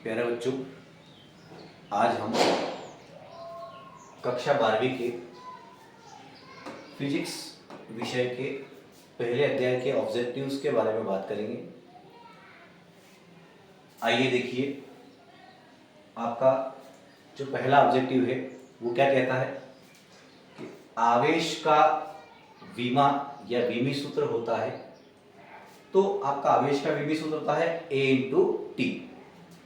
प्यारे बच्चों, आज हम कक्षा 12वीं के फिजिक्स विषय के पहले अध्याय के ऑब्जेक्टिव्स के बारे में बात करेंगे। आइए देखिए, आपका जो पहला ऑब्जेक्टिव है वो क्या कहता है कि आवेश का विमा या विमी सूत्र होता है। तो आपका आवेश का विमी सूत्र होता है A/T।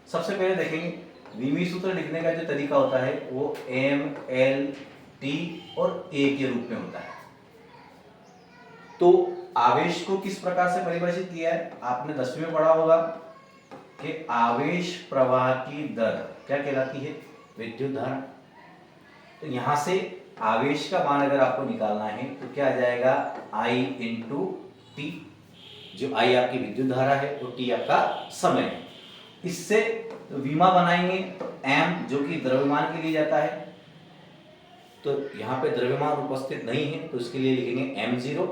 सबसे पहले देखेंगे विमी सूत्र लिखने का जो तरीका होता है वो M/L/T और A के रूप में होता है। तो आवेश को किस प्रकार से परिभाषित किया है, आपने 10वीं में पढ़ा होगा कि आवेश प्रवाह की दर क्या कहलाती है, विद्युत धारा। तो यहां से आवेश का मान अगर आपको निकालना है तो क्या आ जाएगा, I/T। जो I आपकी विद्युत धारा है और T आपका समय है। इससे विमा बनाएंगे तो M जो कि द्रव्यमान के लिए जाता है, तो यहाँ पे द्रव्यमान उपस्थित नहीं है तो इसके लिए लिखेंगे M0।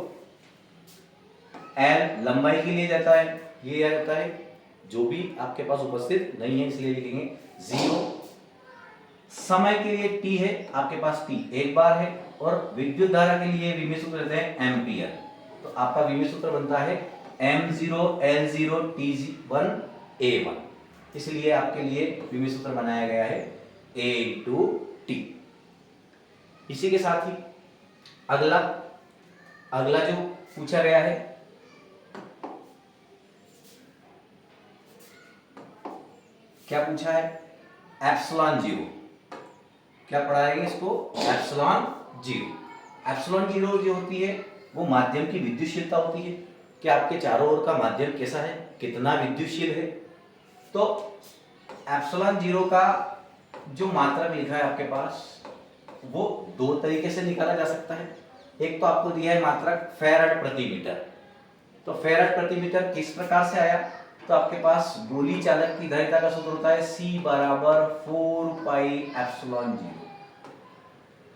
L लंबाई के लिए जाता है, ये आ जाता है जो भी आपके पास उपस्थित नहीं है, इसलिए लिखेंगे 0। समय के लिए T है, आपके पास T एक बार है, और विद्युत धारा के लिए विमी सूत्र लेते हैं एम्पियर। तो आपका विमी सूत्र बनता है M0L0T1 A1। इसलिए आपके लिए विमी सूत्र बनाया गया है A/T। इसी के साथ ही अगला जो पूछा गया है, क्या पूछा है, एप्सिलॉन जीरो। क्या पढ़ाएंगे इसको, एप्सिलॉन जीरो। एप्सिलॉन जीरो जो होती है वो माध्यम की विद्युतशीलता होती है कि आपके चारों ओर का माध्यम कैसा है, कितना विद्युतशील है। तो एप्सिलॉन जीरो का जो मात्रक लिखा है आपके पास वो दो तरीके से निकाला जा सकता है। एक तो आपको दिया है मात्रक फैराड प्रति मीटर। तो फैराड प्रति मीटर किस प्रकार से आया, तो आपके पास गोली चालक की धारिता का सूत्र होता है C बराबर 4πε0।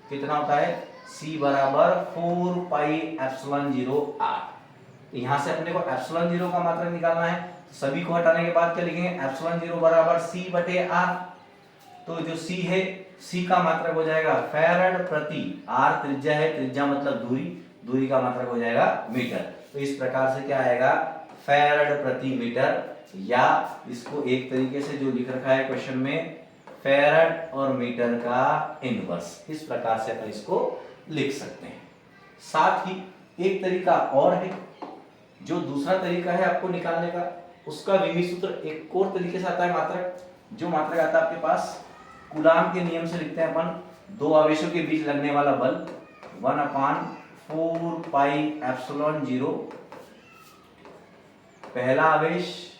कितना होता है, C बराबर 4πε0r। यहां से अपने को एप्सिलॉन जीरो का मात्रक निकालना है। तो सभी को हटाने के बाद क्या लिखेंगे, एप्सिलॉन जीरो बराबर C/r। तो जो C है, C का मात्रक हो जाएगा फैराड प्रति, r त्रिज्या है, त्रिज्या मतलब दूरी, दूरी का मात्रक हो जाएगा मीटर। तो इस प्रकार से क्या आएगा, फैराड प्रति मीटर, या इसको एक तरीके से जो लिख रखा है क्वेश्चन में, फैराड और मीटर का इनवर्स, इस प्रकार से अपन इसको लिख सकते हैं। साथ ही एक तरीका और है, जो दूसरा तरीका है आपको निकालने का, उसका विमी सूत्र एक और तरीके से आता है मात्रक। जो मात्रक आता है आपके पास कूलाम के नियम से लिखते हैं अपन, दो आवेशों के बीच लगने वाला बल 1/4πε0, पहला आवेश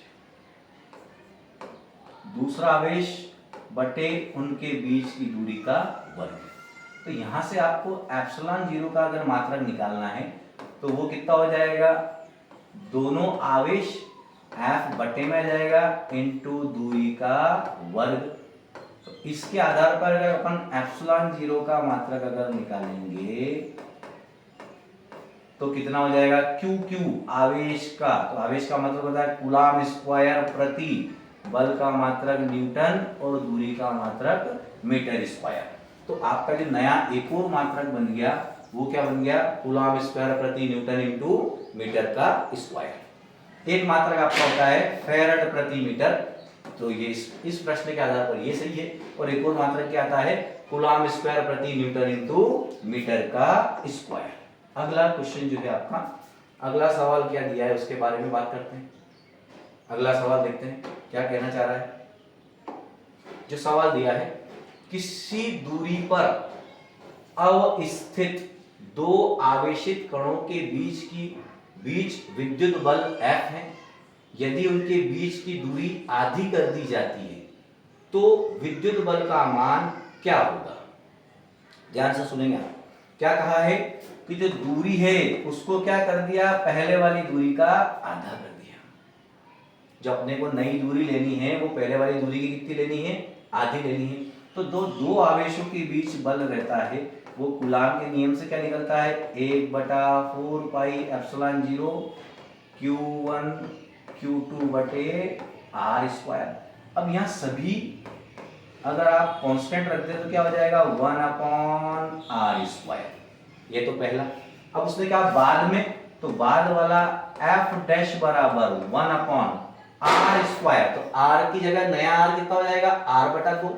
दूसरा आवेश बटे उनके बीच की दूरी का वर्ग। तो यहां से आपको एप्सिलॉन जीरो का अगर मात्रक निकालना है तो वो कितना हो जाएगा, दोनों आवेश F बटे में आ जाएगा इनटू दूरी का वर्ग। तो इसके आधार पर अगर अपन एप्सिलॉन जीरो का मात्रक अगर निकालेंगे तो कितना हो जाएगा, QQ आवेश का, तो आवेश का मात्रक होता है कूलाम स्क्वायर प्रति, बल का मात्रक न्यूटन और दूरी का मात्रक मीटर स्क्वायर। तो आपका जो नया एक और मात्रक बन गया वो क्या बन गया, कूलाम स्क्वायर प्रति न्यूटन इंटू मीटर का स्क्वायर। एक मात्रक आपका होता है फैराड प्रति मीटर, तो ये इस प्रश्न के आधार पर ये सही है। और एक और मात्रक क्या आता है, कूलाम स्क्वायर प्रति न्यूटन इंटू मीटर का स्क्वायर। अगला क्वेश्चन जो है आपका, अगला सवाल क्या दिया है उसके बारे में बात करते हैं। अगला सवाल देखते हैं क्या कहना चाह रहा है। जो सवाल दिया है, किसी दूरी पर अवस्थित दो आवेशित कणों के बीच विद्युत बल F है। यदि उनके बीच की दूरी आधी कर दी जाती है तो विद्युत बल का मान क्या होगा। ध्यान से सुनेंगे आप, क्या कहा है कि जो दूरी है उसको क्या कर दिया, पहले वाली दूरी का आधा कर दिया। जो अपने को नई दूरी लेनी है वो पहले वाली दूरी की कितनी लेनी है, आधी लेनी है। तो दो आवेशों के बीच बल रहता है वो कूलाम के नियम से क्या निकलता है, 1/4πε0 Q1 Q2 बटे r स्क्वायर। अब यहाँ सभी अगर आप कांस्टेंट रख दे तो क्या हो जाएगा 1/r²। ये तो पहला। अब उसने कहा बाद में, तो बाद वाला f डैश बराबर 1/r²। तो r की जगह नया r कितना हो जाएगा r/2।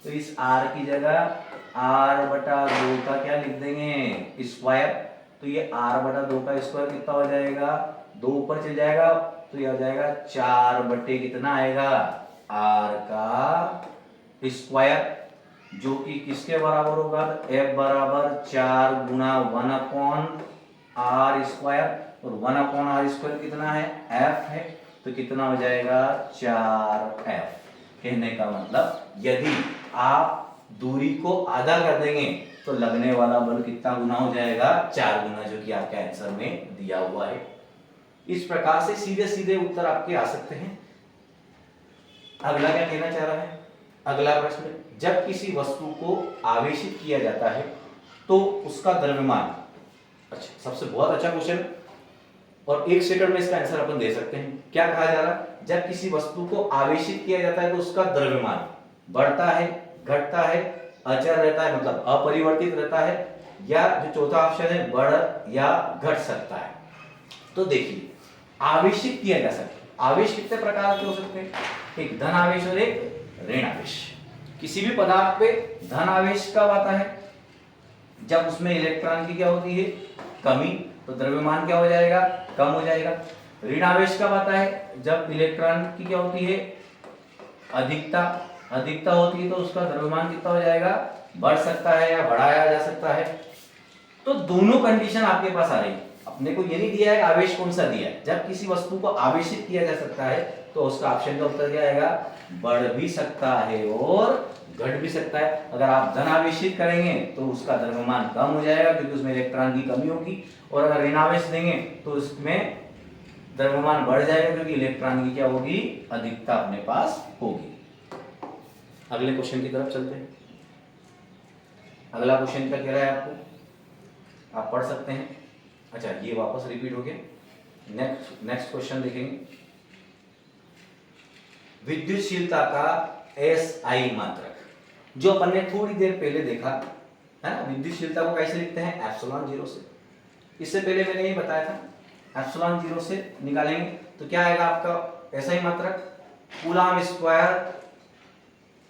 तो इस r की जगह r/2 का क्या लिख देंगे स्क्वायर। तो ये r/2 का स्क्वायर कितना हो जाएगा, 2 ऊपर चल जाएगा तो ये हो जाएगा 4 बटे कितना आएगा r का स्क्वायर, जो कि किसके बराबर होगा, f बराबर 4 गुना 1/r²। और 1/r² कितना है f है, तो कितना हो जाएगा 4f। कहने का मतलब यदि आप दूरी को आधा कर देंगे तो लगने वाला बल कितना गुना हो जाएगा 4 गुना, जो कि आपके आंसर में दिया हुआ है। इस प्रकार से सीधे सीधे उत्तर आपके आ सकते हैं। अगला क्या कहना चाह रहा है, अगला प्रश्न, जब किसी वस्तु को आवेशित किया जाता है तो उसका द्रव्यमान, अच्छा सबसे बहुत अच्छा क्वेश्चन, और 1 सेकंड में इसका आंसर अपन दे सकते हैं। क्या कहा जा रहा है, जब किसी वस्तु को आवेशित किया जाता है तो उसका द्रव्यमान बढ़ता है, घटता है, अचर रहता है मतलब अपरिवर्तित रहता है, या जो चौथा ऑप्शन है बढ़ या घट सकता है। तो देखिए आवेशित किया जा सकता है, आवेश कितने प्रकार के हो सकते हैं, एक धन आवेश और एक ऋण आवेश। किसी भी पदार्थ पे धन आवेश कब आता है, जब उसमें इलेक्ट्रॉन की क्या होती है कमी, तो द्रव्यमान क्या हो जाएगा कम हो जाएगा। ऋण आवेश कब आता है, जब इलेक्ट्रॉन की क्या होती है अधिकता, अधिकता होती है तो उसका द्रव्यमान कितना हो जाएगा बढ़ सकता है या बढ़ाया जा सकता है। तो दोनों कंडीशन आपके पास आ रही है। अपने को ये नहीं दिया है आवेश कौन सा दिया है, जब किसी वस्तु को आवेशित किया जा सकता है तो उसका ऑप्शन का उत्तर क्या आएगा, बढ़ भी सकता है और घट भी सकता है। अगर आप धन आवेशित करेंगे तो उसका द्रव्यमान कम हो जाएगा क्योंकि उसमें इलेक्ट्रॉन की कमी होगी, और अगर ऋण आवेश देंगे तो उसमें द्रव्यमान बढ़ जाएगा क्योंकि इलेक्ट्रॉन की क्या होगी अधिकता अपने पास होगी। अगले क्वेश्चन की तरफ चलते हैं। अगला क्वेश्चन क्या कह रहा है आपको, आप पढ़ सकते हैं। अच्छा ये वापस रिपीट हो गया, नेक्स्ट क्वेश्चन देखेंगे। विद्युतशीलता का SI मात्रक, जो अपन ने थोड़ी देर पहले देखा है ना, विद्युतशीलता को कैसे लिखते हैं ε0 से। इससे पहले मैंने ये बताया था ε0 से निकालेंगे तो क्या आएगा आपका SI मात्रक, coulomb square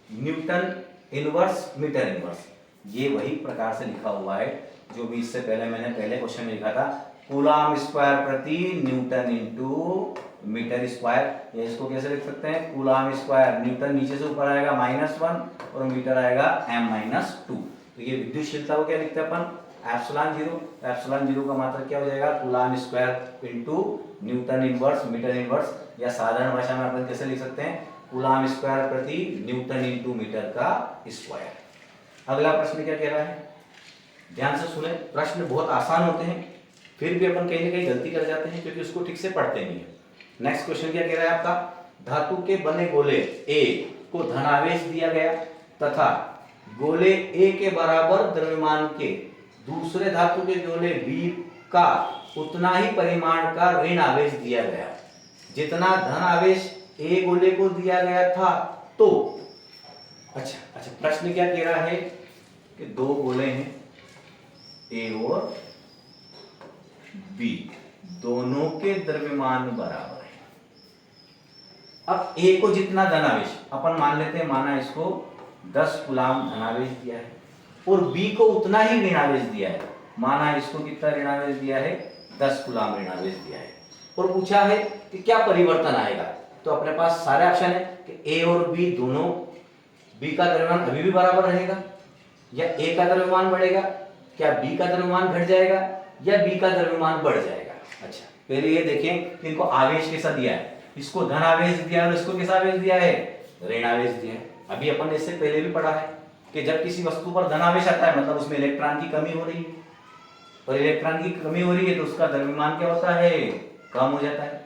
newton inverse metre inverse. ये वही प्रकार से लिखा हुआ है जो भी इससे पहले मैंने पहले क्वेश्चन में लिखा था, कूलम स्क्वायर प्रति न्यूटन इंटू मीटर स्क्वायर। ये इसको कैसे लिख सकते हैं, कूलम स्क्वायर न्यूटन नीचे से ऊपर आएगा -1 और मीटर आएगा m-2। तो ये विद्युतशीलता को क्या लिखते हैं अपन ε0 का मात्रक क्या हो जाएगा coulomb square into newton inverse metre inverse, या साधारण भाषा में अपन कैसे लिख सकते हैं कूलम स्क्वायर प्रति न्यूटन इंटू मीटर का स्क्वायर। अगला प्रश्न क्या कह रहा है, ध्यान से सुने, प्रश्न बहुत आसान होते हैं फिर भी अपन कहीं ना कहीं गलती कर जाते हैं क्योंकि उसको ठीक से पढ़ते नहीं है। नेक्स्ट क्वेश्चन क्या कह रहा है आपका, धातु के बने गोले A को धनावेश दिया गया तथा गोले A के बराबर द्रव्यमान के दूसरे धातु के गोले B का उतना ही परिमाण का ऋण आवेश दिया गया जितना धन आवेश A गोले को दिया गया था। तो अच्छा प्रश्न क्या कह रहा है कि दो गोले हैं A और B, दोनों के द्रव्यमान बराबर है। अब A को जितना धनावेश अपन मान लेते हैं, माना इसको 10 कूलम धनावेश दिया है और B को उतना ही ऋणावेश दिया है, माना इसको कितना ऋणावेश दिया है 10 कूलम ऋणावेश दिया है, और पूछा है कि क्या परिवर्तन आएगा। तो अपने पास सारे ऑप्शन है कि A और B दोनों, B का द्रव्यमान अभी भी बराबर रहेगा या A का द्रव्यमान बढ़ेगा, क्या B का द्रव्यमान घट जाएगा या B का द्रव्यमान बढ़ जाएगा। अच्छा पहले ये देखें कि इनको आवेश कैसा दिया है, इसको धन आवेश दिया है और इसको कैसा आवेश दिया है ऋण आवेश दिया है। अभी अपन इससे पहले भी पढ़ा है कि जब किसी वस्तु पर धन आवेश आता है मतलब उसमें इलेक्ट्रॉन की कमी हो रही है, और इलेक्ट्रॉन की कमी हो रही है तो उसका द्रव्यमान क्या होता है कम हो जाता है।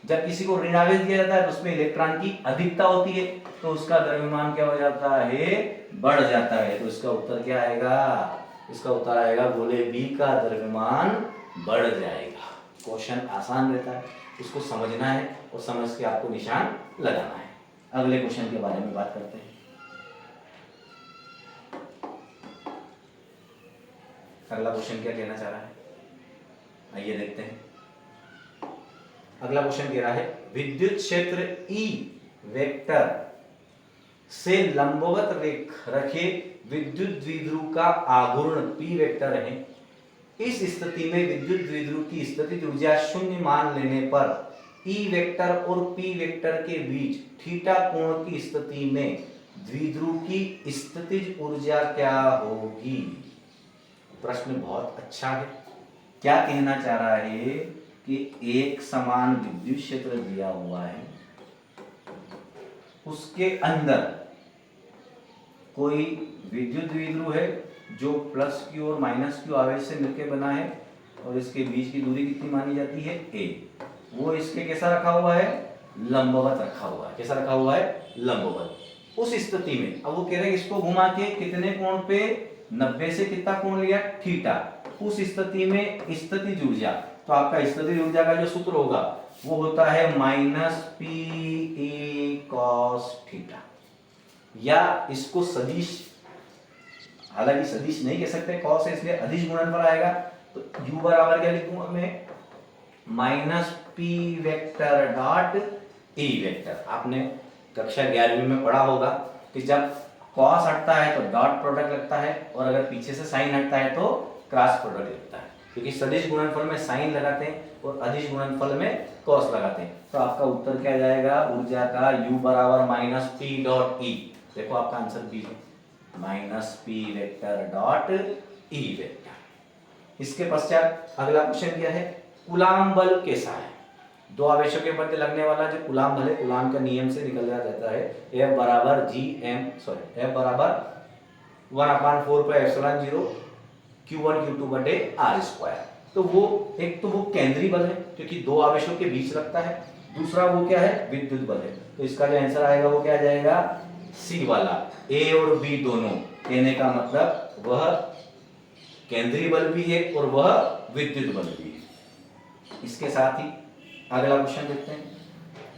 जब किसी को ऋण आवेश दिया जाता है तो उसमें इलेक्ट्रॉन की अधिकता होती है तो उसका द्रव्यमान क्या हो जाता है बढ़ जाता है। तो इसका उत्तर क्या आएगा, इसका उत्तर आएगा गोले B का द्रव्यमान बढ़ जाएगा। क्वेश्चन आसान रहता है, इसको समझना है और समझ के आपको निशान लगाना है। अगले क्वेश्चन के बारे में बात करते हैं। अगला क्वेश्चन क्या कहना चाह रहा है, आइए देखते हैं। अगला क्वेश्चन कह रहा है विद्युत क्षेत्र E वेक्टर से लंबवत रखे विद्युत द्विध्रुव का आघूर्ण P वेक्टर है। इस स्थिति में विद्युत द्विध्रुव की स्थितिज ऊर्जा शून्य मान लेने पर E वेक्टर और P वेक्टर के बीच थीटा कोण की स्थिति में द्विध्रुव की स्थितिज ऊर्जा क्या होगी। प्रश्न बहुत अच्छा है। क्या कहना चाह रहा है कि एक समान विद्युत क्षेत्र दिया हुआ है, उसके अंदर कोई विद्युत द्विध्रुव है जो प्लस क्यू और माइनस क्यू आवेश से मिलकर बना है और इसके बीच की दूरी कितनी मानी जाती है a। वो इसके कैसा रखा हुआ है, लंबवत रखा हुआ है। कैसा रखा हुआ है, लंबवत। उस स्थिति में अब वो कह रहे हैं इसको घुमा के कितने कोण पे, 90 से कितना कोण लिया, थीटा। उस स्थिति में स्थितिज ऊर्जा, तो आपका स्थितिज ऊर्जा का जो सूत्र होगा वो होता है minus P A cos theta, या इसको सदिश, हालांकि सदिश नहीं कह सकते, कॉस है इसलिए अदिश गुणनफल आएगा। तो u बराबर क्या लिखूंगा मैं, minus P vector dot E vector. आपने कक्षा 11वीं में पढ़ा होगा कि जब कॉस हटता है तो डॉट प्रोडक्ट लगता है और अगर पीछे से साइन हटता है तो क्रॉस प्रोडक्ट लगता है, क्योंकि सदिश गुणनफल में साइन लगाते हैं और अदिश गुणनफल में कॉस लगाते हैं। तो आपका उत्तर क्या जाएगा, ऊर्जा का u बराबर माइनस पी डॉट ई। देखो आपका आंसर बी है, minus P vector dot E vector. इसके पश्चात अगला क्वेश्चन क्या है, कूलाम बल कैसा है। दो आवेशों के मध्य लगने वाला जो कूलाम बल है, कूलाम का नियम से निकल जाता है F बराबर F बराबर 1/4 पाई एप्सिलॉन 0 Q1 Q2 बटे R स्क्वायर। तो वो एक तो वो केंद्रीय बल है क्योंकि दो आवेशों के बीच लगता है, दूसरा वो क्या है, विद्युत बल है। तो इसका जो आंसर आएगा वो क्या जाएगा, सी वाला। ए और बी दोनों, कहने का मतलब वह केंद्रीय बल भी है और वह विद्युत बल भी है। इसके साथ ही अगला क्वेश्चन देखते हैं।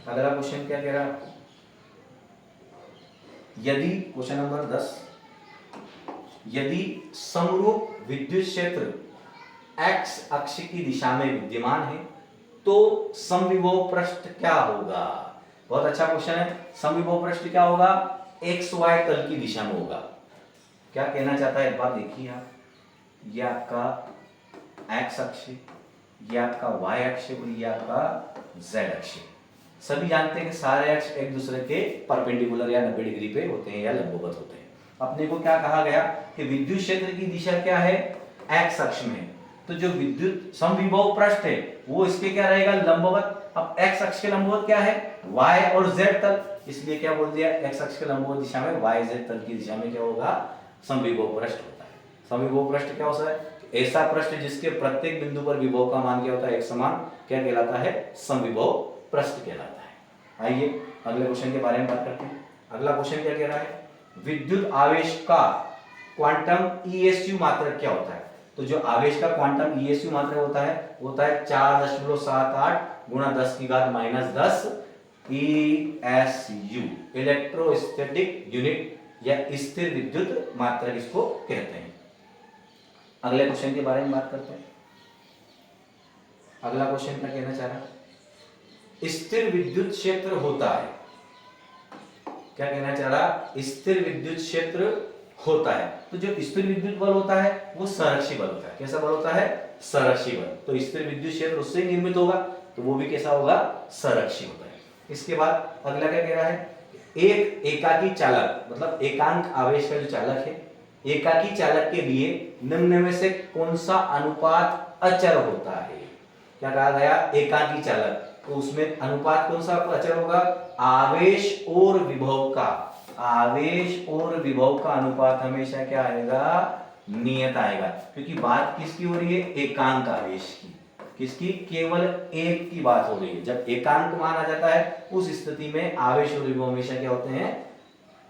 अगला क्वेश्चन क्या कह रहा है, यदि क्वेश्चन नंबर 10, यदि समरूप विद्युत क्षेत्र x अक्ष की दिशा में विद्यमान है तो समविभव पृष्ठ क्या होगा। बहुत अच्छा क्वेश्चन है। समविभव पृष्ठ क्या होगा, xy तल की दिशा में होगा। क्या कहना चाहता है एक बार देखिए आप, ये आपका x अक्ष, ये आपका y अक्ष और ये आपका z अक्ष। सभी जानते हैं कि सारे अक्ष एक दूसरे के परपेंडिकुलर या 90 डिग्री पे होते हैं या लंबवत होते हैं। अपने को क्या कहा गया कि विद्युत क्षेत्र की दिशा क्या है, x अक्ष में, तो जो विद्युत समविभव पृष्ठ है वो इसके क्या रहेगा, लंबवत। अब x अक्ष के लंबवत क्या है, y और z तल, इसलिए क्या बोल दिया, x अक्ष के लंबवत दिशा में y z तल की दिशा में क्या होगा, समविभव पृष्ठ होता है। समविभव पृष्ठ क्या होता है, ऐसा पृष्ठ जिसके प्रत्येक बिंदु पर विभव का मान क्या होता है, एक समान, क्या कहलाता है, समविभव पृष्ठ कहलाता है। आइए अगले क्वेश्चन के बारे में बात करते हैं। अगला क्वेश्चन क्या कह रहा है, विद्युत आवेश का क्वांटम ईएसयू मात्रक क्या होता है। तो जो आवेश का क्वांटम ईएसयू मात्रक होता है 4.78 गुणा 10 की घात -10 ESU, इलेक्ट्रोस्टैटिक यूनिट या स्थिर विद्युत मात्रक इसको कहते हैं। अगले क्वेश्चन के बारे में बात करते हैं। अगला क्वेश्चन क्या कहना चाह रहा है, स्थिर विद्युत क्षेत्र होता है, क्या कहना चाह रहा, स्थिर विद्युत क्षेत्र होता है। तो जो स्थिर विद्युत बल होता है वो संरक्षी बल होता है। कैसा बल होता है, संरक्षी बल। तो स्थिर विद्युत क्षेत्र उससे ही निर्मित होगा, तो वो भी कैसा होगा, संरक्षी होता है। इसके बाद अगला क्या कह रहा है, एक एकाकी चालक, मतलब एकांक आवेश का जो चालक है, एकाकी चालक के लिए निम्न में से कौन सा अनुपात अचर होता है। क्या कहा गया, एकाकी चालक, तो उसमें अनुपात कौन सा अचर होगा, आवेश और विभव का, आवेश और विभव का अनुपात हमेशा क्या आएगा, नियत आएगा। क्योंकि बात किसकी हो रही है, एकांक आवेश की, किसकी, केवल एक की बात हो रही है। जब एकांक मान आ जाता है उस स्थिति में आवेश और विभव हमेशा क्या होते हैं,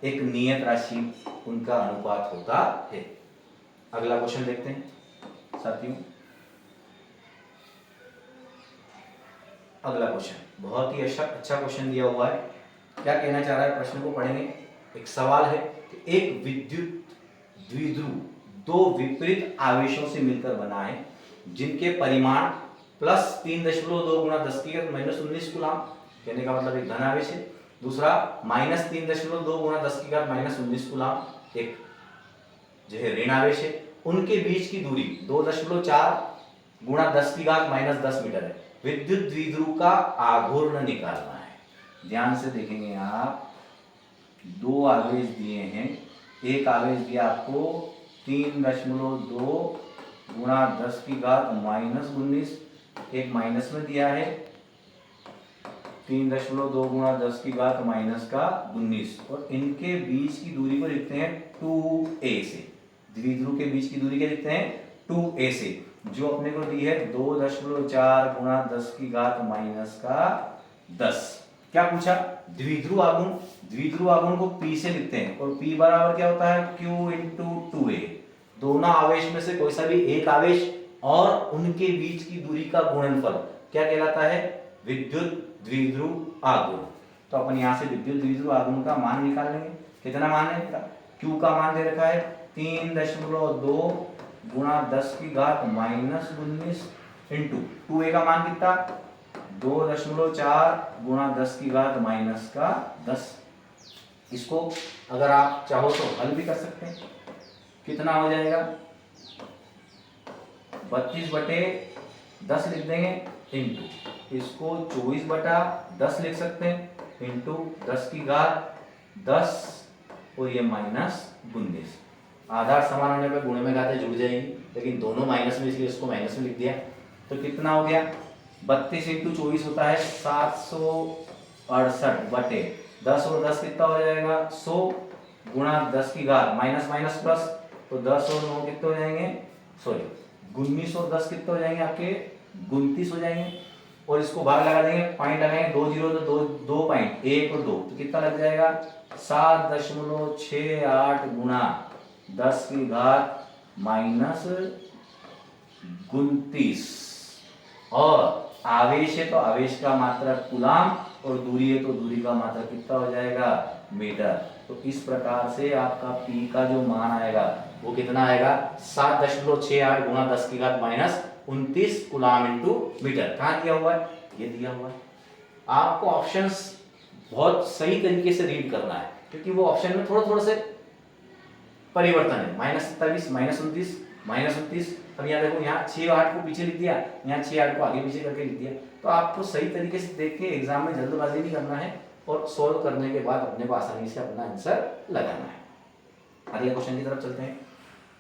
एक नियत राशि, उनका अनुपात होता है। अगला क्वेश्चन देखते हैं साथियों। अगला क्वेश्चन बहुत ही अच्छा क्वेश्चन दिया हुआ है। क्या कहना चाह रहा है, प्रश्न को पढ़ेंगे। एक सवाल है कि एक विद्युत द्विध्रुव दो विपरीत आवेशों से मिलकर बना है जिनके परिमाण +3.2 गुणा 10 की घात -19 कूलाम, कहने का मतलब एक धन आवेश है, दूसरा -3.2 गुणा 10 की घात -19 कूलाम एक जो है ऋण आवेश है, उनके बीच की दूरी 2.4 गुणा 10 की घात -10 मीटर है। विद्युत द्विध्रुव का आघूर्ण निकालना है। ध्यान से देखेंगे आप, दो आवेश दिए हैं, एक आवेश दिया आपको 3.2 गुणा 10 की घात -19, एक माइनस में दिया है 3.2 गुणा 10 की घात -19, और इनके बीच की दूरी को लिखते हैं 2a से। द्विध्रुव के बीच की दूरी क्या लिखते हैं, 2a से, जो अपने को दी है 2.4 गुणा 10 की घात -10। क्या पूछा, द्विध्रुव आघूर्ण, द्विध्रुव आघूर्ण को P से लिखते हैं, और P बराबर क्या होता है, Q × 2a। दोनों आवेश में से कोई सा भी एक आवेश और उनके बीच की दूरी का गुणनफल क्या कहलाता है, विद्युत द्विध्रुव आघूर्ण। तो अपन यहाँ से विद्युत द्विध्रुव आघूर्ण का मान निकाल लेंगे। कितना मान है, Q का मान दे रखा है 3.2 गुणा 10 की घात -19 इंटू 2a का मान कितना, 2.4 गुणा 10 की घात -10। इसको अगर आप चाहो तो हल भी कर सकते हैं। कितना हो जाएगा, 32/10 लिख देंगे, इंटू इसको 24/10 लिख सकते हैं, इंटू 10 की घात 10 और ये -19। आधार समान होने पर गुणे में घातें जुड़ जाएंगी, लेकिन दोनों माइनस में, इसलिए इसको माइनस में लिख दिया। तो कितना हो गया, 32 × 24 होता है 768/10, और 10 कितना हो जाएगा 100 गुणा 10 की घात माइनस माइनस प्लस, तो 10 और 9 कितने हो जाएंगे, सॉरी 19 और 10 कितने हो जाएंगे आपके 29 हो जाएंगे। और इसको भाग लगा देंगे, पॉइंट लगाएंगे, 2 0 तो 2 पॉइंट 1 और 2, तो कितना लग जाएगा 7.68 गुणा 10 की घात -29। और आवेश है तो आवेश का मात्रक कूलाम, और दूरी है तो दूरी का मात्रक कितना हो जाएगा, मीटर। तो इस प्रकार से आपका P का जो मान आएगा वो कितना आएगा, 7.68 गुणा 10 की घात -29 कूलाम इंटू मीटर। कहाँ दिया हुआ है, ये दिया हुआ है। आपको ऑप्शंस बहुत सही तरीके से रीड करना है, क्योंकि वो ऑप्शन में थोड़ा थोड़ा से परिवर्तन है, -27 -29 -29। अब यहाँ देखो, यहाँ 6 8 को पीछे लिख दिया, यहाँ 6 8 को आगे पीछे करके लिख दिया। तो आपको सही तरीके से देख के एग्जाम में जल्दबाजी नहीं करना है, और सॉल्व करने के बाद अपने को आसानी से अपना आंसर लगाना है। अगले क्वेश्चन की तरफ चलते हैं।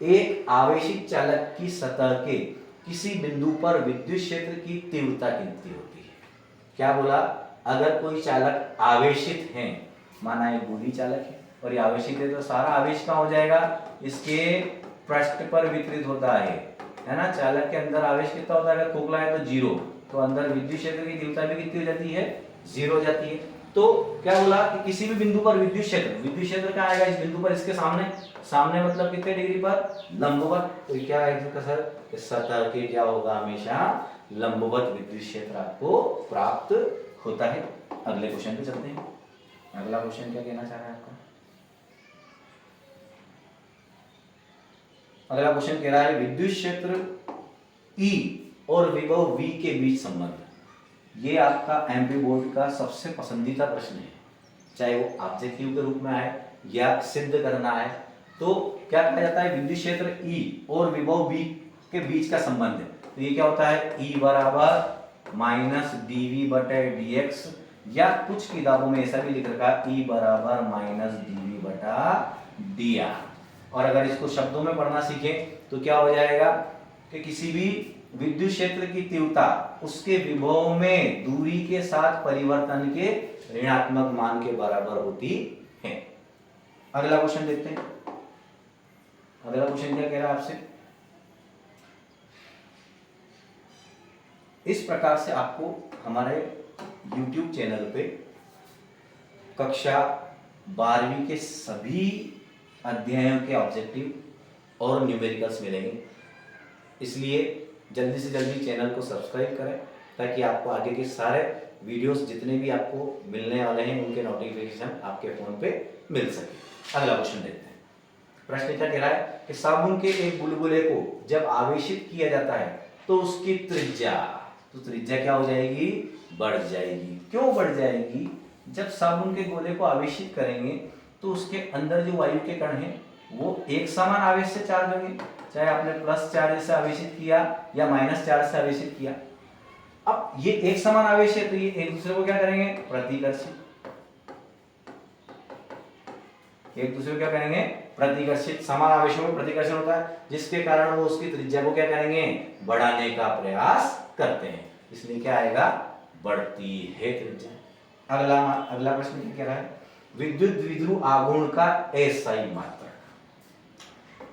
एक आवेशित चालक की सतह के किसी बिंदु पर विद्युत क्षेत्र की तीव्रता कितनी होती है। क्या बोला, अगर कोई चालक आवेशित है, माना एक गोली चालक है और ये आवेशित है, तो सारा आवेश कहाँ हो जाएगा, इसके पृष्ठ पर वितरित होता है ना। चालक के अंदर आवेश कितना होता है, अगर खोखला है तो 0, तो अंदर विद्युत क्षेत्र की तीव्रता भी कितनी हो जाती है, 0 हो जाती है। तो क्या बोला कि किसी भी बिंदु पर विद्युत क्षेत्र क्या आएगा, इस बिंदु पर, इसके सामने मतलब कितने डिग्री पर, लंबवत। तो क्या है सर, सतह के क्या होगा, हमेशा लंबवत विद्युत क्षेत्र आपको प्राप्त होता है। अगले क्वेश्चन पे चलते हैं। अगला क्वेश्चन क्या कहना चाह रहा है आपका, अगला क्वेश्चन कह रहा है विद्युत क्षेत्र E और विभव V के बीच संबंध। ये आपका एमपी बोर्ड का सबसे पसंदीदा प्रश्न है, चाहे वो ऑब्जेक्टिव के रूप में आए या सिद्ध करना है। तो क्या कहा जाता है, विद्युत क्षेत्र E और विभव V के बीच का संबंध है। तो ये क्या होता है, E बराबर -dV/dx, या कुछ किताबों में ऐसा भी लिख रखा है E बराबर -dV/dr। और अगर इसको शब्दों में पढ़ना सीखें तो क्या हो जाएगा कि किसी भी विद्युत क्षेत्र की तीव्रता उसके विभव में दूरी के साथ परिवर्तन के ऋणात्मक मान के बराबर होती है। अगला क्वेश्चन देखते हैं। अगला क्वेश्चन क्या कह रहा है आपसे, इस प्रकार से आपको हमारे YouTube चैनल पे कक्षा 12वीं के सभी अध्यायों के ऑब्जेक्टिव और न्यूमेरिकल्स मिलेंगे। इसलिए जल्दी से जल्दी चैनल को सब्सक्राइब करें ताकि आपको आगे के सारे वीडियोस जितने भी आपको मिलने वाले हैं उनके नोटिफिकेशन आपके फ़ोन पे मिल सके। अगला क्वेश्चन देखते हैं। प्रश्न क्या कह रहा है कि साबुन के एक बुलबुले को जब आवेशित किया जाता है तो उसकी त्रिज्या, तो त्रिज्या क्या हो जाएगी, बढ़ जाएगी। क्यों बढ़ जाएगी? जब साबुन के गोले को आवेशित करेंगे तो उसके अंदर जो वायु के कण हैं वो एक समान आवेश से चार्ज होंगे, चाहे आपने प्लस चार्ज से आवेशित किया या माइनस चार्ज से आवेशित किया। अब ये एक समान आवेश है तो ये एक दूसरे को क्या करेंगे, प्रतिकर्षित। एक दूसरे को क्या करेंगे, प्रतिकर्षित। समान आवेशों में प्रतिकर्षण होता है जिसके कारण वो उसकी त्रिज्या को क्या करेंगे, बढ़ाने का प्रयास करते हैं, इसलिए क्या आएगा, बढ़ती है त्रिज्या। अगला प्रश्न क्या कह रहा है, विद्युत द्विध्रुव आघूर्ण का एसआई मात्रक।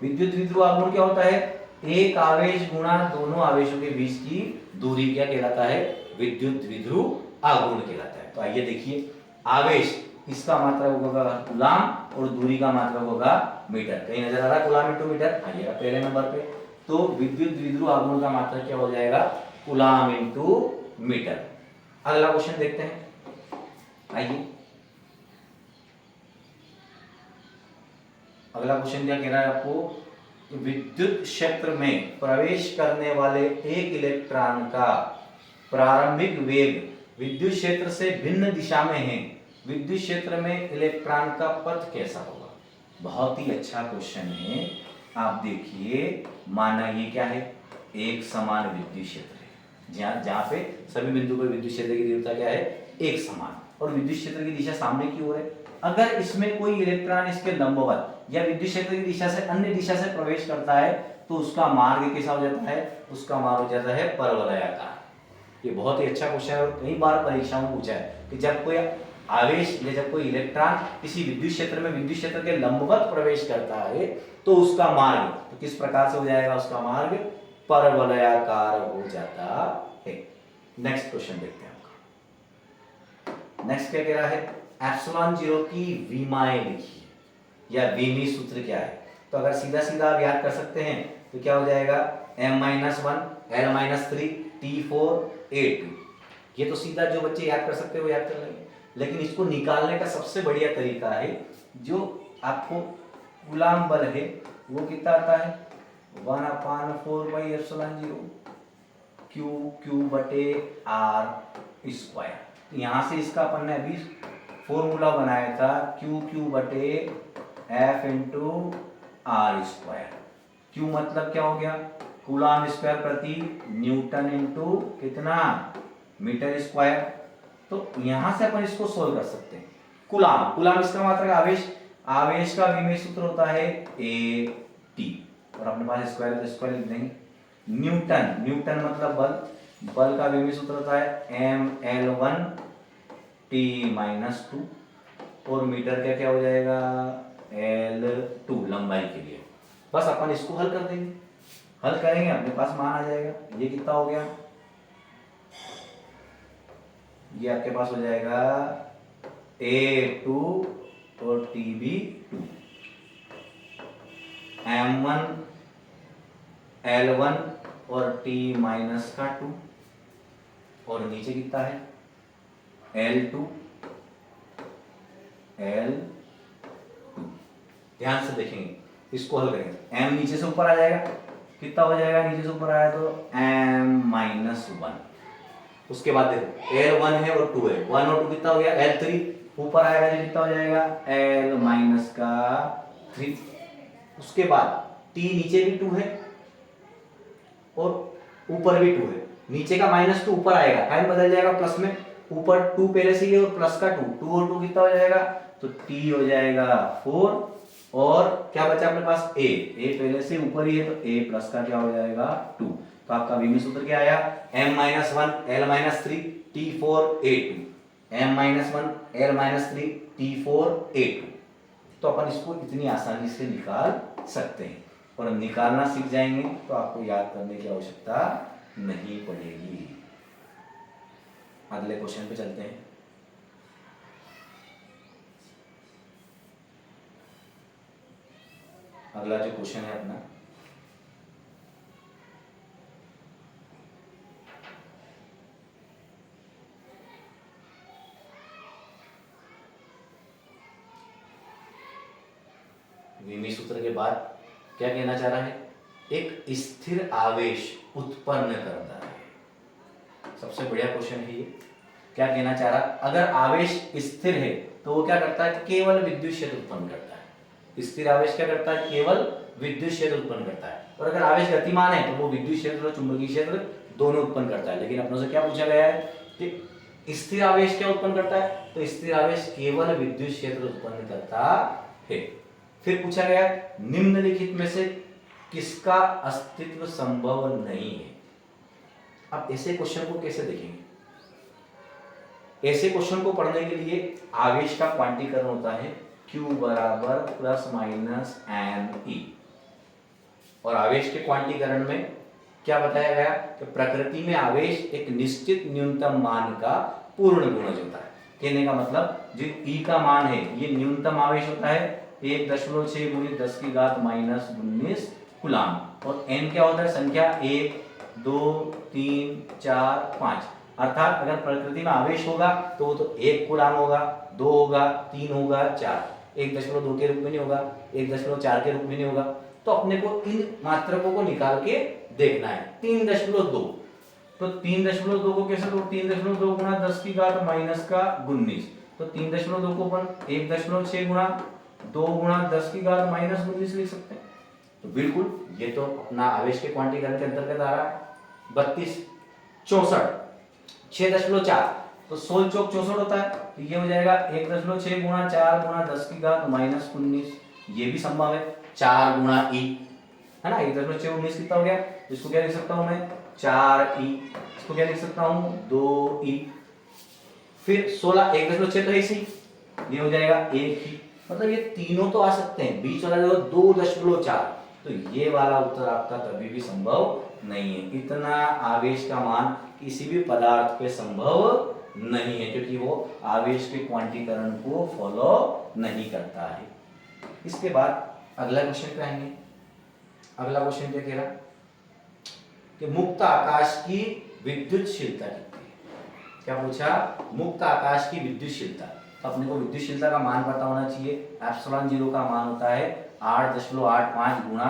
विद्युत द्विध्रुव आघूर्ण क्या होता है, एक आवेश गुणा दोनों आवेशों के बीच की दूरी क्या कहलाता है, विद्युत द्विध्रुव आघूर्ण कहलाता है। तो आइए देखिए, आवेश इसका मात्रक होगा कूलाम और दूरी का मात्रक होगा मीटर। कहीं नजर आ रहा है कूलाम इंटू मीटर, आइएगा पहले नंबर पे। तो विद्युत द्विध्रुव आघूर्ण का मात्रक क्या हो जाएगा, कूलाम इंटू मीटर। अगला क्वेश्चन देखते हैं, आइए। अगला क्वेश्चन क्या कह रहा है आपको, विद्युत क्षेत्र में प्रवेश करने वाले एक इलेक्ट्रॉन का प्रारंभिक वेग विद्युत क्षेत्र से भिन्न दिशा में है, विद्युत क्षेत्र में इलेक्ट्रॉन का पथ कैसा होगा। बहुत ही अच्छा क्वेश्चन है। आप देखिए, माना ये क्या है, एक समान विद्युत क्षेत्र है, जहां पे सभी बिंदु पर विद्युत क्षेत्र की तीव्रता क्या है, एक समान, और विद्युत क्षेत्र की दिशा सामने की ओर है। अगर इसमें कोई इलेक्ट्रॉन इसके लंबवत या विद्युत क्षेत्र की दिशा से अन्य दिशा से प्रवेश करता है तो उसका मार्ग कैसा हो जाता है, उसका मार्ग हो जाता है परवलयाकार। ये बहुत ही अच्छा क्वेश्चन है और कई बार परीक्षाओं में पूछा है कि जब कोई आवेश या जब कोई इलेक्ट्रॉन किसी विद्युत क्षेत्र में विद्युत क्षेत्र के लंबवत प्रवेश करता है तो उसका मार्ग तो किस प्रकार से हो जाएगा, उसका मार्ग परवलयाकार हो जाता है। नेक्स्ट क्वेश्चन देखते हैं आपका। नेक्स्ट क्या कह रहा है, एप्सिलॉन जीरो की विमाएं लिखिए या विमी सूत्र क्या है। तो अगर सीधा सीधा आप याद कर सकते हैं तो क्या हो जाएगा, m-1 l-3 t4 a2। ये तो सीधा जो बच्चे याद कर सकते हैं वो याद कर लेंगे, लेकिन इसको निकालने का सबसे बढ़िया तरीका है, जो आपको कूलाम बल है वो कितना आता है, 1/4/ε0 Q/r²। यहाँ से इसका अपन ने अभी फॉर्मूला बनाया था Q/F/r²। Q मतलब क्या हो गया, कूलाम स्क्वायर प्रति न्यूटन इंटू कितना, मीटर स्क्वायर। तो यहां से अपन इसको सोल्व कर सकते हैं। कूलाम इसका मात्रक आवेश, आवेश का विमेय सूत्र होता है AT, और अपने पास स्क्वायर तो स्क्वायर लिख देंगे। न्यूटन मतलब बल का विमेय सूत्र होता है ml1T-2, और मीटर का क्या हो जाएगा, L2 लंबाई के लिए। बस अपन इसको हल कर देंगे, हल करेंगे अपने पास मान आ जाएगा। ये कितना हो गया, ये आपके पास हो जाएगा A2 और TB2, M1 L1 और T-2, और नीचे कितना है L2 ध्यान से देखेंगे, इसको हल करेंगे। M नीचे से ऊपर आ जाएगा, कितना हो जाएगा, नीचे से ऊपर आया तो M-1। उसके बाद देखो L1 है और 2 है, 1 और 2 कितना हो गया, L3। ऊपर आएगा जो कितना हो जाएगा, L-3। उसके बाद T नीचे भी 2 है और ऊपर भी 2 है, नीचे का -2 ऊपर आएगा, टाइम बदल जाएगा प्लस में, ऊपर 2 पहले से ही और प्लस का 2 और 2 कितना हो जाएगा, तो T हो जाएगा 4, और क्या बचा अपने पास A पहले से ऊपर ही है तो A प्लस का क्या हो जाएगा 2। तो आपका विमीय सूत्र क्या आया, m-1 l-3 t4 a2, m-1 l-3 t4 a2। तो अपन इसको इतनी आसानी से निकाल सकते हैं, और निकालना सीख जाएंगे तो आपको याद करने की आवश्यकता नहीं पड़ेगी। अगले क्वेश्चन पे चलते हैं। अगला जो क्वेश्चन है अपना, विमी सूत्र के बाद क्या कहना चाह रहा है, एक स्थिर आवेश उत्पन्न करता है। सबसे बढ़िया क्वेश्चन है ये। क्या कहना चाह रहा, अगर आवेश स्थिर है तो वो क्या करता है, केवल विद्युत क्षेत्र उत्पन्न करता है। स्थिर आवेश क्या करता है, केवल विद्युत क्षेत्र उत्पन्न करता है। और अगर आवेश गतिमान है तो वो विद्युत क्षेत्र और चुंबकीय क्षेत्र दोनों उत्पन्न करता है। लेकिन अपनों से क्या पूछा गया है कि स्थिर आवेश क्या उत्पन्न करता है, तो स्थिर आवेश केवल विद्युत क्षेत्र उत्पन्न करता है। फिर पूछा गया निम्नलिखित में से किसका अस्तित्व संभव नहीं है। अब ऐसे क्वेश्चन को कैसे देखेंगे, ऐसे क्वेश्चन को पढ़ने के लिए आवेश का क्वांटीकरण होता है Q बराबर प्लस माइनस NE। और आवेश के क्वांटीकरण में क्या बताया गया कि प्रकृति में आवेश एक निश्चित न्यूनतम मान का पूर्ण गुणज होता है। कहने का मतलब जो E का मान है ये न्यूनतम आवेश होता है 1.6 गुणित 10 की घात माइनस 19 कूलाम। और N क्या होता है, संख्या 1 2 3 4 5। अर्थात अगर प्रकृति में आवेश होगा तो वो तो 1 कूलाम होगा, 2 होगा, 3 होगा, 4। 1.2 के रूप में नहीं होगा, 1.4 के रूप में नहीं होगा। तो अपने को इन मात्रकों को निकाल के देखना है। 3.2 तो 3.2 को कैसे, तो 3.2 गुणा 10 की घात माइनस का 19। तो 3.2 को अपन 1.6 गुणा 2 गुणा 10 की घात माइनस 19 लिख सकते हैं। तो बिल्कुल ये तो अपना आवेश के क्वांटीकरण के अंतर्गत आ रहा है। 32 64 6.4 तो 16 चौक 64 होता है। तो ये हो जाएगा 1.6 गुणा 4 गुणा 10 की घात माइनस 19। ये भी संभव है। 4 गुणा E है ना, 1.6 19 कितना हो गया, इसको क्या लिख सकता हूं मैं 4E। इसको क्या लिख सकता हूं 2E। फिर 16 1.6 तो है इसी, ये हो जाएगा 1 ही। मतलब ये तीनों तो आ सकते हैं, बीच वाला जो 2.4 तो ये वाला उत्तर आपका कभी भी संभव नहीं है। इतना आवेश का मान किसी भी पदार्थ पे संभव नहीं है, क्योंकि वो आवेश के क्वांटीकरण को फॉलो नहीं करता है। इसके बाद अगला क्वेश्चन पे आएंगे। अगला क्वेश्चन क्या कह रहा कि मुक्त आकाश की विद्युतशीलता कितनी है। क्या पूछा, मुक्त आकाश की विद्युतशीलता। तो अपने को विद्युतशीलता का मान पता होना चाहिए। एप्सिलॉन 0 का मान होता है 8.85 गुणा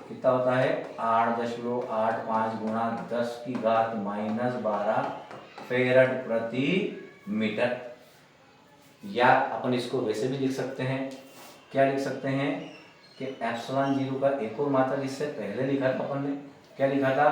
कितना होता है 8.85 गुणा 10 की घात माइनस 12 फेरड प्रति मीटर। या अपन इसको वैसे भी लिख सकते हैं, क्या लिख सकते हैं कि एप्सिलॉन 0 का एक और मात्रक इससे पहले लिखा था अपन ने, क्या लिखा था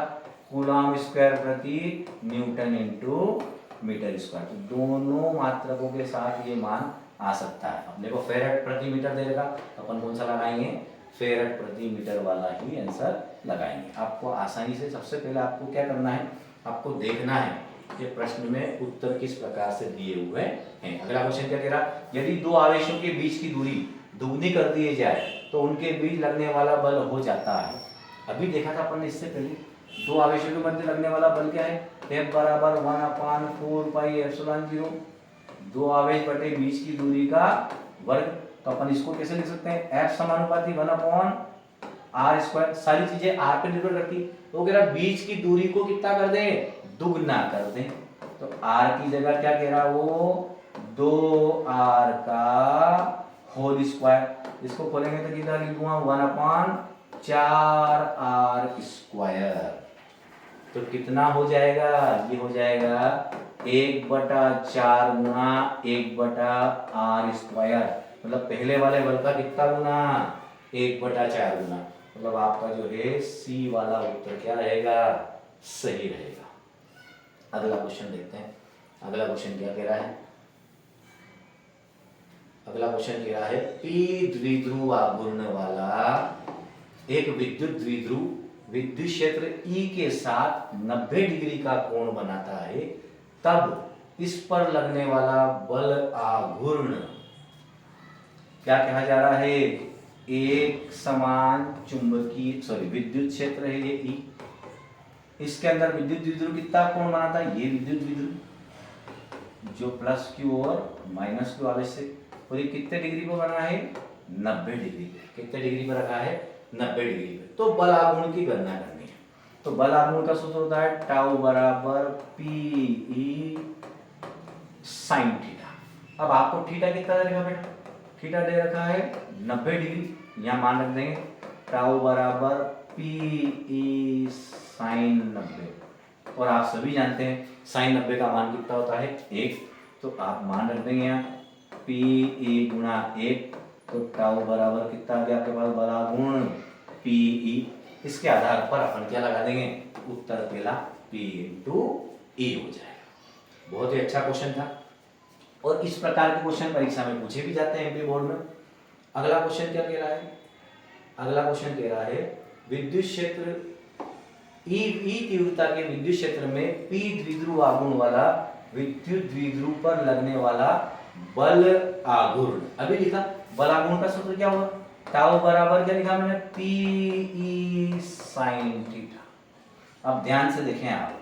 कूलॉम स्क्वायर प्रति न्यूटन इंटू मीटर स्क्वायर। तो दोनों मात्रकों के साथ ये मान आ सकता है। अपने को फेरड प्रति मीटर दे देगा, अपन कौन सा लगाएंगे, फेरड प्रति मीटर वाला ही आंसर लगाएंगे। आपको आसानी से सबसे पहले आपको क्या करना है, आपको देखना है कि प्रश्न में उत्तर किस प्रकार से दिए हुए हैं। अगला क्वेश्चन क्या कह रहा, यदि दो आवेशों के बीच की दूरी दुगनी कर दी जाए तो उनके बीच लगने वाला बल हो जाता है। अभी देखा था अपन ने इससे पहले, दो आवेशों के मध्य लगने वाला बल क्या है, F बराबर 1/4 पाई एप्सिलॉन 0। दो आवेश बटे बीच की दूरी का वर्ग। तो अपन इसको कैसे लिख सकते हैं, F समानुपाती 1/r स्क्वायर। सारी चीजें r पे निर्भर करती, तो कह रहा बीच की दूरी को कितना कर दें, दुगना कर दें। तो r की जगह क्या कह रहा वो 2r का होल स्क्वायर। इसको खोलेंगे तो कितना लिख दूंगा 1/4r स्क्वायर। तो कितना हो जाएगा, ये हो जाएगा 1/4 गुना 1/r स्क्वायर। मतलब पहले वाले बल का कितना गुना 1/4 गुना। मतलब आपका जो है सी वाला उत्तर क्या रहेगा, सही रहेगा। अगला क्वेश्चन देखते हैं। अगला क्वेश्चन क्या कह रहा है, अगला क्वेश्चन कह रहा है पी द्विध्रुव आघूर्ण वाला एक विद्युत द्विध्रुव विद्युत क्षेत्र E के साथ 90 डिग्री का कोण बनाता है, तब इस पर लगने वाला बल आघूर्ण क्या कहा जा रहा है, एक समान चुंबकीय विद्युत क्षेत्र है ये E। इसके अंदर विद्युत द्विध्रुव कितना कोण बनाता है, ये विद्युत द्विध्रुव जो प्लस क्यू और माइनस क्यू आवेश से, और ये कितने डिग्री पर बना है 90 डिग्री पे। कितने डिग्री पर रखा है 90 डिग्री पे। तो बल आघूर्ण की गणना करनी है। तो बल आघूर्ण का सूत्र होता है टाउ बराबर पी साइन थीटा। अब आपको थीटा कितना दे रखा बेटा, थीटा दे रखा है 90 डिग्री। यहाँ मान रख देंगे टाउ बराबर पी ई साइन 90, और आप सभी जानते हैं साइन 90 का मान कितना होता है 1, तो आप मान रख देंगे यहाँ पी ई गुणा 1, तो टाउ बराबर कितना आ गया आपके पास बड़ा गुण पी ई। इसके आधार पर अपन क्या लगा देंगे, उत्तर पहला पी इंटू ई हो जाएगा। बहुत ही अच्छा क्वेश्चन था, और इस प्रकार के क्वेश्चन परीक्षा में पूछे भी जाते हैं एमपी बोर्ड में। अगला क्वेश्चन क्या कह रहा है, अगला क्वेश्चन कह रहा है विद्युत क्षेत्र ई तीव्रता के विद्युत क्षेत्र में पी द्विध्रुव आघूर्ण वाला विद्युत द्विध्रुव पर लगने वाला बल आघूर्ण, अभी लिखा बल आघूर्ण का सूत्र क्या होगा, टाउ बराबर क्या लिखा मैंने पी ई साइन थीटा। अब ध्यान से देखें आप,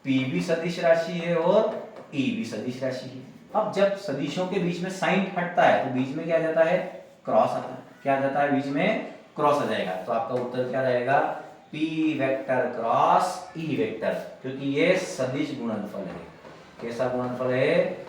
P भी सदिश राशि है और E भी सदिश राशि है। अब जब सदिशों के बीच में साइन हटता है तो बीच में क्या आ जाता है, क्रॉस आता है। क्या आ जाता है, बीच में क्रॉस आ जाएगा। तो आपका उत्तर क्या रहेगा, P vector cross E vector, क्योंकि ये सदिश गुणनफल है। कैसा गुणनफल है,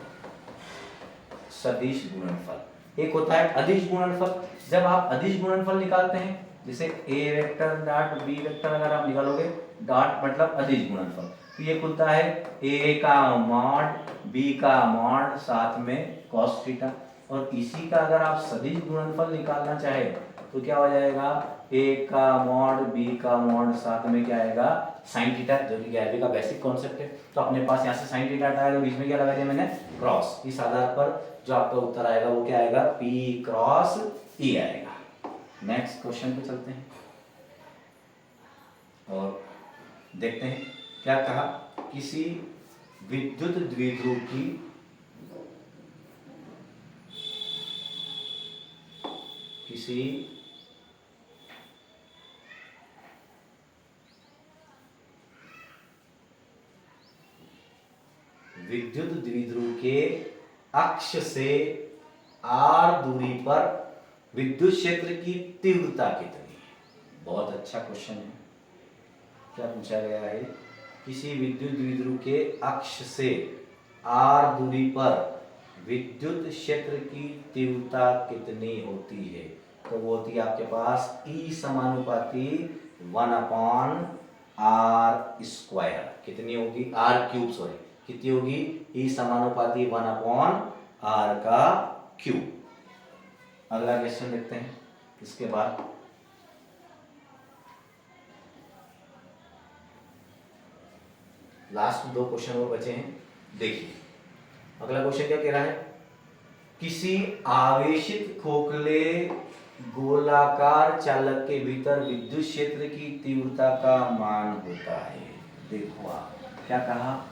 सदिश गुणनफल। एक होता है अदिश गुणनफल। जब आप अदिश गुणनफल निकालते हैं, जैसे A vector dot B vector अगर आप निकालोगे, डॉट मतलब अदिश गुणनफल, तो ये खुलता है A का मॉड B का मॉड साथ में cos थीटा, और इसी का अगर आप सदिश गुणनफल निकालना चाहे तो क्या हो जाएगा, A का मॉड B का मॉड साथ में क्या आएगा, साइन थीटा, जो कि गैलरी का बेसिक कॉन्सेप्ट है। तो अपने पास यहाँ से साइन थीटा आया तो बीच में क्या लगा दिया मैंने, क्रॉस। इस आधार पर जो आपका उत्तर आएगा वो क्या आएगा, P क्रॉस E आएगा। नेक्स्ट क्वेश्चन पे चलते हैं और देखते हैं क्या कहा, किसी विद्युत द्विध्रुव की विद्युत द्विध्रुव के अक्ष से r दूरी पर विद्युत क्षेत्र की तीव्रता कितनी है। बहुत अच्छा क्वेश्चन है। क्या पूछा गया है, किसी विद्युत द्विध्रुव के अक्ष से r दूरी पर विद्युत क्षेत्र की तीव्रता कितनी होती है। तो वो होती है आपके पास E समानुपाती 1/r²। कितनी होगी, r³ सॉरी, कितनी होगी, E समानुपाती 1/r का क्यूब। अगला क्वेश्चन देखते हैं। इसके बाद लास्ट दो क्वेश्चन और बचे हैं, देखिए अगला क्वेश्चन क्या कह रहा है, किसी आवेशित खोखले गोलाकार चालक के भीतर विद्युत क्षेत्र की तीव्रता का मान होता है। देखो आप क्या कहा,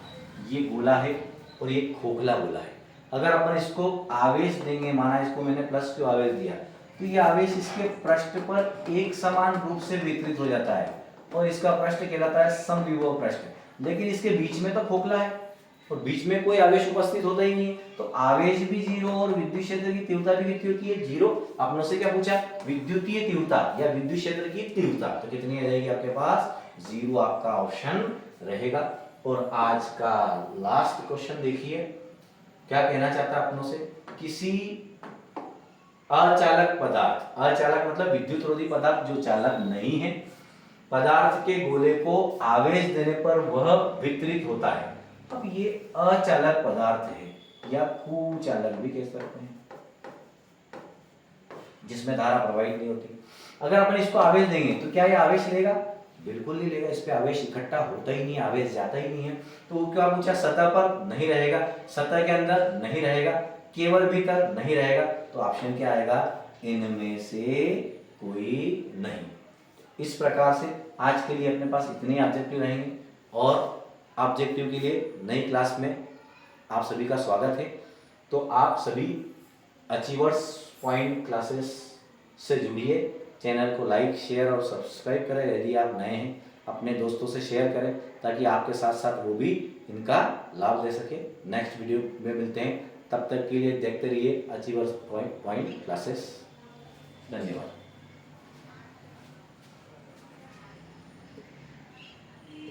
ये गोला है और ये खोखला गोला है। अगर अपन इसको आवेश देंगे, माना इसको मैंने प्लस क्यू आवेश दिया, तो ये आवेश इसके पृष्ठ पर एक समान रूप से वितरित हो जाता है और इसका पृष्ठ कहलाता है समविभव पृष्ठ। लेकिन इसके बीच में तो खोखला है और बीच में कोई आवेश उपस्थित होता ही नहीं है, तो आवेश भी जीरो और विद्युत क्षेत्र की तीव्रता भी कितनी होती है, जीरो। अपनों से क्या पूछा, विद्युतीय तीव्रता या विद्युत क्षेत्र की तीव्रता, तो कितनी आ जाएगी आपके पास, जीरो आपका ऑप्शन रहेगा। और आज का लास्ट क्वेश्चन देखिए क्या कहना चाहता है अपनों से, किसी अचालक पदार्थ, अचालक मतलब विद्युत रोधी पदार्थ जो चालक नहीं है, पदार्थ के गोले को आवेश देने पर वह वितरित होता है। अब ये अचालक पदार्थ है या कुचालक भी कह सकते हैं, जिसमें धारा प्रवाहित नहीं होती। अगर अपन इसको आवेश देंगे तो क्या ये आवेश लेगा, बिल्कुल नहीं लेगा। इस पे आवेश इकट्ठा होता ही नहीं, आवेश जाता ही नहीं है। तो क्या पूछा, सतह पर नहीं रहेगा, सतह के अंदर नहीं रहेगा, केवल भीतर नहीं रहेगा। तो ऑप्शन क्या आएगा, इनमें से कोई नहीं। इस प्रकार से आज के लिए अपने पास इतने ऑब्जेक्टिव रहेंगे और ऑब्जेक्टिव के लिए नई क्लास में आप सभी का स्वागत है। तो आप सभी अचीवर्स पॉइंट क्लासेस से जुड़िए, चैनल को लाइक शेयर और सब्सक्राइब करें। यदि आप नए हैं अपने दोस्तों से शेयर करें ताकि आपके साथ साथ वो भी इनका लाभ ले सके। नेक्स्ट वीडियो में मिलते हैं, तब तक के लिए देखते रहिए अचीवर्स पॉइंट क्लासेस। धन्यवाद।